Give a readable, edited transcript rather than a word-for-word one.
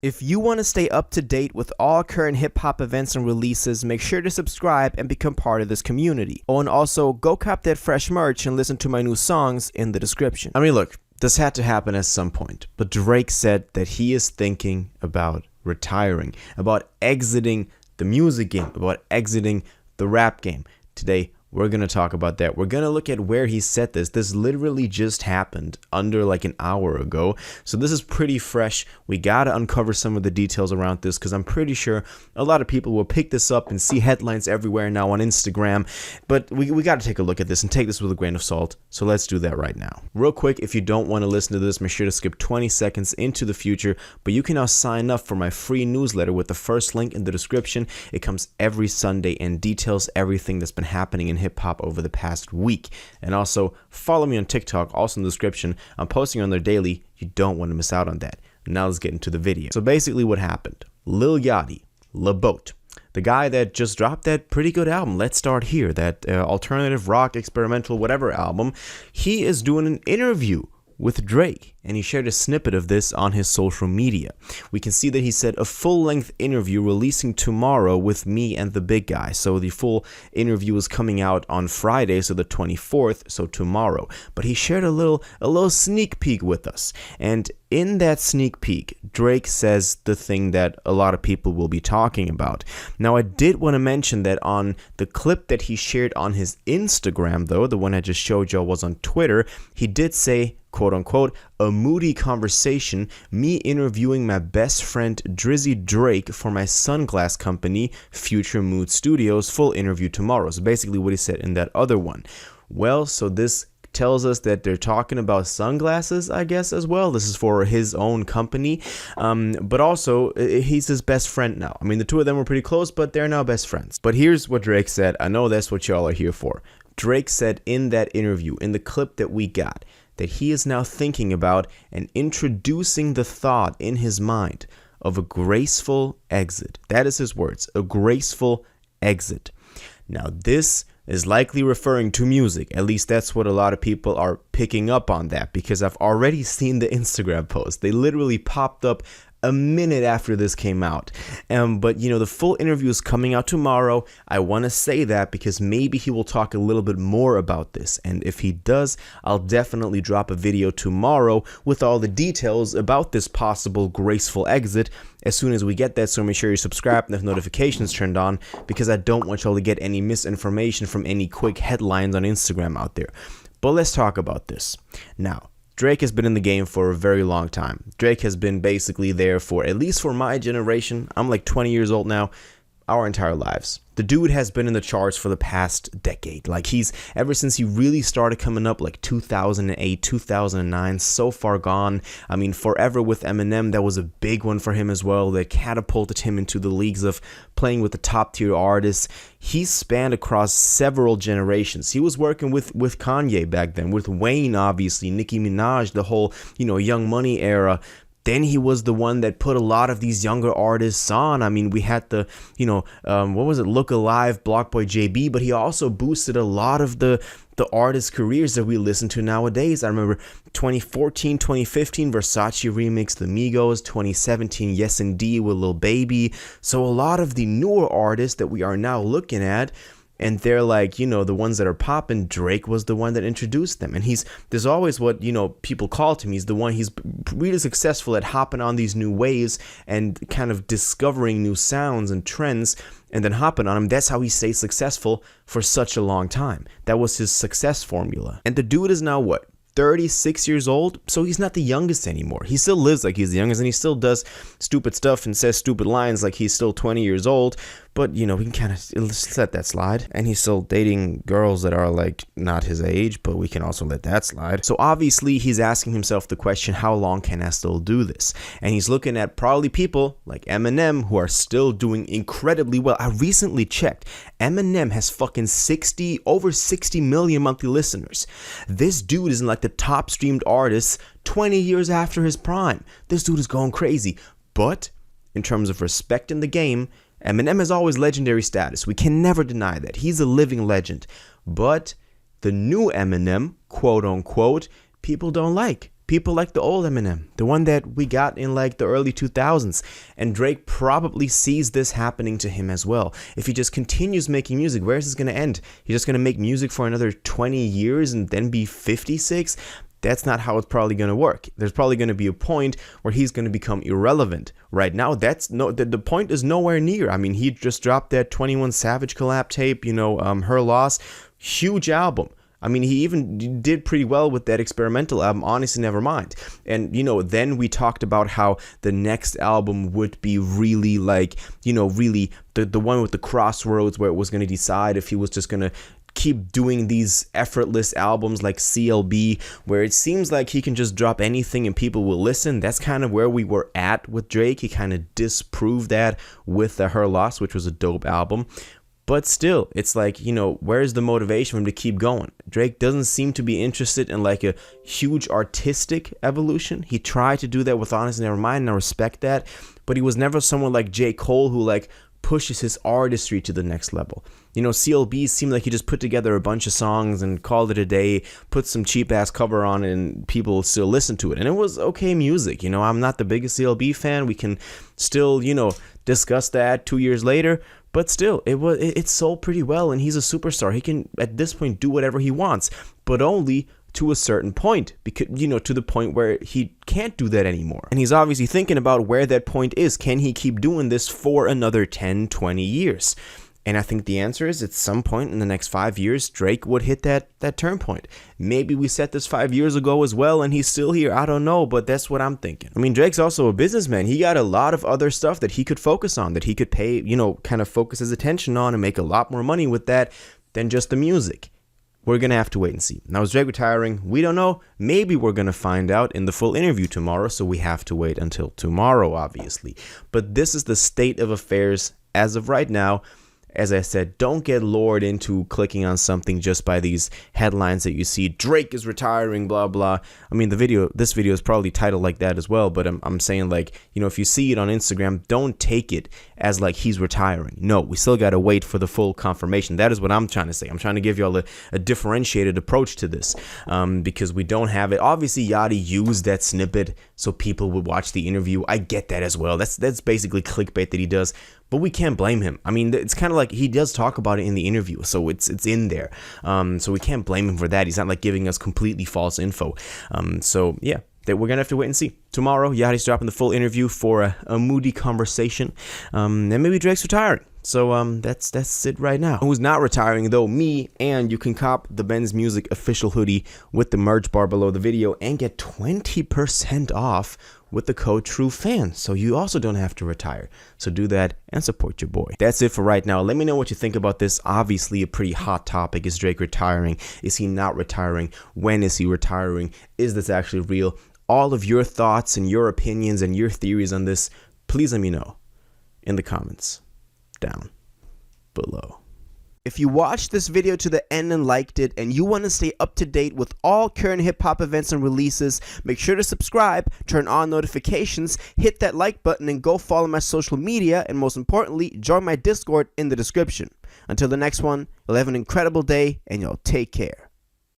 If you want to stay up to date with all current hip-hop events and releases, make sure to subscribe and become part of this community. Oh, and also, go cop that fresh merch and listen to my new songs in the description. I mean, look, this had to happen at some point, but Drake said that he is thinking about retiring, about exiting the music game, about exiting the rap game. Today, we're going to talk about that. We're going to look at where he said this. This literally just happened under like an hour ago. So this is pretty fresh. We got to uncover some of the details around this because I'm pretty sure a lot of people will pick this up and see headlines everywhere now on Instagram. But we got to take a look at this and take this with a grain of salt. So let's do that right now. Real quick, if you don't want to listen to this, make sure to skip 20 seconds into the future. But you can now sign up for my free newsletter with the first link in the description. It comes every Sunday and details everything that's been happening in hip-hop over the past week. And also follow me on TikTok, also in the description. I'm posting on there daily. You don't want to miss out on that. Now let's get into the video. So basically what happened, Lil Yachty, La Boat, the guy that just dropped that pretty good album, Let's Start Here, that alternative rock, experimental, whatever album, he is doing an interview with Drake, and he shared a snippet of this on his social media. We can see that he said a full-length interview releasing tomorrow with me and the big guy. So the full interview is coming out on Friday, so the 24th, so tomorrow. But he shared a little sneak peek with us. And in that sneak peek, Drake says the thing that a lot of people will be talking about. Now, I did want to mention that on the clip that he shared on his Instagram, though, the one I just showed y'all was on Twitter, he did say, quote unquote, a moody conversation, me interviewing my best friend Drizzy Drake for my sunglass company, Future Mood Studios, full interview tomorrow. So basically what he said in that other one. Well, so this tells us that they're talking about sunglasses, I guess, as well. This is for his own company, but also he's his best friend now. I mean, the two of them were pretty close, but they're now best friends. But here's what Drake said. I know that's what y'all are here for. Drake said in that interview, in the clip that we got, that he is now thinking about and introducing the thought in his mind of a graceful exit. That is his words, a graceful exit. Now, this is likely referring to music. At least that's what a lot of people are picking up on that, because I've already seen the Instagram post. They literally popped up a minute after this came out. But you know, the full interview is coming out tomorrow. I want to say that because maybe he will talk a little bit more about this, and if he does, I'll definitely drop a video tomorrow with all the details about this possible graceful exit as soon as we get that. So make sure you subscribe and have notifications turned on, because I don't want y'all to get any misinformation from any quick headlines on Instagram out there. But let's talk about this now. Drake has been in the game for a very long time. Drake has been basically there for, at least for my generation, I'm like 20 years old now, our entire lives. The dude has been in the charts for the past decade. Like, he's, ever since he really started coming up, like 2008, 2009, so far gone. I mean, Forever with Eminem, that was a big one for him as well. That catapulted him into the leagues of playing with the top tier artists. He spanned across several generations. He was working with Kanye back then, with Wayne, obviously, Nicki Minaj, the whole, Young Money era. Then he was the one that put a lot of these younger artists on. I mean, we had the, what was it, Look Alive, Blockboy JB, but he also boosted a lot of the artists' careers that we listen to nowadays. I remember 2014, 2015, Versace remix, The Migos, 2017, Yes Indeed with Lil Baby. So a lot of the newer artists that we are now looking at, and they're like, the ones that are popping, Drake was the one that introduced them. And there's always what, people call to me. He's really successful at hopping on these new waves and kind of discovering new sounds and trends and then hopping on them. That's how he stays successful for such a long time. That was his success formula. And the dude is now what? 36 years old, so he's not the youngest anymore. He still lives like he's the youngest, and he still does stupid stuff and says stupid lines like he's still 20 years old. But, we can kind of let that slide. And he's still dating girls that are, like, not his age, but we can also let that slide. So, obviously, he's asking himself the question, how long can I still do this? And he's looking at probably people like Eminem who are still doing incredibly well. I recently checked. Eminem has fucking over 60 million monthly listeners. This dude is in, like, the top streamed artists 20 years after his prime. This dude is going crazy. But in terms of respect in the game, Eminem has always legendary status. We can never deny that. He's a living legend. But the new Eminem, quote unquote, people don't like. people like the old Eminem, the one that we got in like the early 2000s. And Drake probably sees this happening to him as well. If he just continues making music, where is this going to end? He's just going to make music for another 20 years and then be 56? That's not how it's probably going to work. There's probably going to be a point where he's going to become irrelevant. Right now, the point is nowhere near. I mean, he just dropped that 21 Savage collab tape, Her Loss, huge album. I mean, he even did pretty well with that experimental album, Honestly Nevermind. And, then we talked about how the next album would be really like, really the one with the crossroads where it was going to decide if he was just going to keep doing these effortless albums like CLB, where it seems like he can just drop anything and people will listen. That's kind of where we were at with Drake. He kind of disproved that with the Her Loss, which was a dope album. But still, it's like, where's the motivation for him to keep going? Drake doesn't seem to be interested in like a huge artistic evolution. He tried to do that with Honest Nevermind, and I respect that. But he was never someone like J. Cole who like pushes his artistry to the next level. CLB seemed like he just put together a bunch of songs and called it a day, put some cheap ass cover on it, and people still listen to it. And it was okay music. I'm not the biggest CLB fan. We can still, discuss that 2 years later. But still, it sold pretty well, and he's a superstar. He can, at this point, do whatever he wants, but only to a certain point, because to the point where he can't do that anymore. And he's obviously thinking about where that point is. Can he keep doing this for another 10, 20 years? And I think the answer is at some point in the next 5 years, Drake would hit that turn point. Maybe we set this 5 years ago as well, and he's still here. I don't know, but that's what I'm thinking. I mean, Drake's also a businessman. He got a lot of other stuff that he could focus on, that he could pay, kind of focus his attention on and make a lot more money with that than just the music. We're going to have to wait and see. Now, is Drake retiring? We don't know. Maybe we're going to find out in the full interview tomorrow, so we have to wait until tomorrow, obviously. But this is the state of affairs as of right now. As I said, don't get lured into clicking on something just by these headlines that you see. Drake is retiring, blah, blah. I mean, this video is probably titled like that as well, but I'm saying, like, if you see it on Instagram, don't take it as like he's retiring. No, we still got to wait for the full confirmation. That is what I'm trying to say. I'm trying to give y'all a differentiated approach to this, because we don't have it. Obviously, Yachty used that snippet so people would watch the interview. I get that as well. That's basically clickbait that he does. But we can't blame him. I mean, it's kind of like he does talk about it in the interview, so it's in there. So we can't blame him for that. He's not like giving us completely false info. So yeah, that we're gonna have to wait and see. Tomorrow, Yachty's dropping the full interview for a moody conversation, and maybe Drake's retiring. So that's it right now. Who's not retiring though? Me. And you can cop the Benz Music official hoodie with the merch bar below the video and get 20% off with the code TrueFan, so you also don't have to retire. So do that and support your boy. That's it for right now. Let me know what you think about this. Obviously a pretty hot topic. Is Drake retiring? Is he not retiring? When is he retiring? Is this actually real? All of your thoughts and your opinions and your theories on this, please let me know in the comments down below. If you watched this video to the end and liked it, and you want to stay up to date with all current hip-hop events and releases, make sure to subscribe, turn on notifications, hit that like button, and go follow my social media, and most importantly, join my Discord in the description. Until the next one, you'll have an incredible day, and y'all take care.